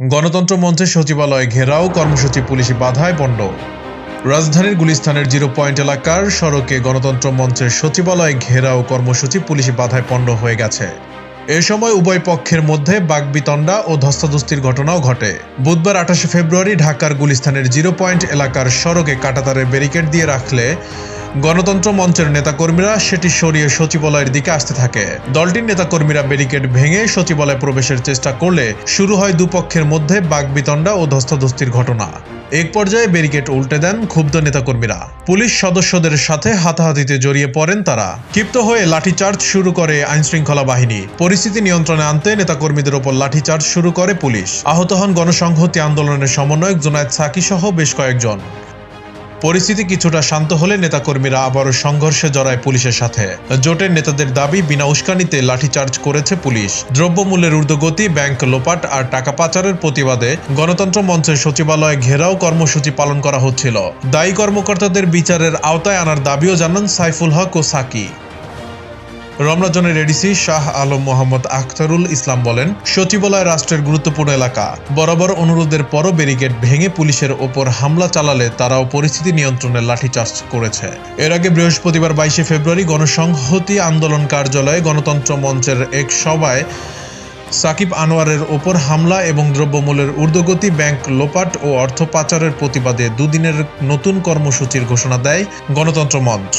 গণতন্ত্র মঞ্চের সচিবালয় ঘেরাও, কর্মসূচি পুলিশি বাধায় পণ্ড। রাজধানীর গুলিস্তানের 0 পয়েন্ট এলাকার সড়কে গণতন্ত্র মঞ্চের সচিবালয় ঘেরাও কর্মসূচি পুলিশি বাধায় পণ্ড হয়ে গেছে। এ সময় উভয় পক্ষের মধ্যে বাকবিতণ্ডা ও ধস্তাধস্তির ঘটনাও ঘটে। বুধবার 28 ফেব্রুয়ারি ঢাকার গুলিস্তানের 0 পয়েন্ট এলাকার সড়কে কাঁটাতারের ব্যারিকেড দিয়ে রাখলে গণতন্ত্র মঞ্চের নেতাকর্মীরা সেটি সরিয়ে সচিবালয়ের দিকে আসতে থাকে। দলটির নেতাকর্মীরা ব্যারিকেড ভেঙে সচিবালয়ে প্রবেশের চেষ্টা করলে শুরু হয় দুপক্ষের মধ্যে বাকবিতণ্ডা ও ধস্তাধস্তির ঘটনা। এক পর্যায়ে ব্যারিকেড উল্টে দেন ক্ষুব্ধ নেতাকর্মীরা। পুলিশ সদস্যদের সাথে হাতাহাতিতে জড়িয়ে পড়েন তারা। ক্ষিপ্ত হয়ে লাঠিচার্জ শুরু করে আইনশৃঙ্খলা বাহিনী। পরিস্থিতি নিয়ন্ত্রণে আনতে নেতাকর্মীদের ওপর লাঠিচার্জ শুরু করে পুলিশ। আহত হন গণসংহতি আন্দোলনের সমন্বয়ক জুনায়েদ সাকি সহ বেশ কয়েকজন। পরিস্থিতি কিছুটা শান্ত হলে নেতাকর্মীরা আবারও সংঘর্ষে জড়ায় পুলিশের সাথে। জোটের নেতাদের দাবি, বিনা উস্কানিতে লাঠিচার্জ করেছে পুলিশ। দ্রব্যমূল্যের ঊর্ধ্বগতি, ব্যাংক লোপাট আর টাকা পাচারের প্রতিবাদে গণতন্ত্র মঞ্চের সচিবালয়ে ঘেরাও কর্মসূচি পালন করা হচ্ছিল। দায়ী কর্মকর্তাদের বিচারের আওতায় আনার দাবিও জানান সাইফুল হক ও সাকি। রমনা জোনের এডিসি শাহ আলম মোহাম্মদ আখতারুল ইসলাম বলেন, সচিবালয় রাষ্ট্রের গুরুত্বপূর্ণ এলাকা। বরাবর অনুরোধের পরও ব্যারিকেড ভেঙে পুলিশের ওপর হামলা চালালে তারাও পরিস্থিতি নিয়ন্ত্রণে লাঠিচার্জ করেছে। এর আগে বৃহস্পতিবার 22 ফেব্রুয়ারি গণসংহতি আন্দোলন কার্যালয়ে গণতন্ত্র মঞ্চের এক সভায় সাকিব আনোয়ারের ওপর হামলা এবং দ্রব্যমূল্যের ঊর্ধ্বগতি, ব্যাংক লোপাট ও অর্থ পাচারের প্রতিবাদে দুদিনের নতুন কর্মসূচির ঘোষণা দেয় গণতন্ত্র মঞ্চ।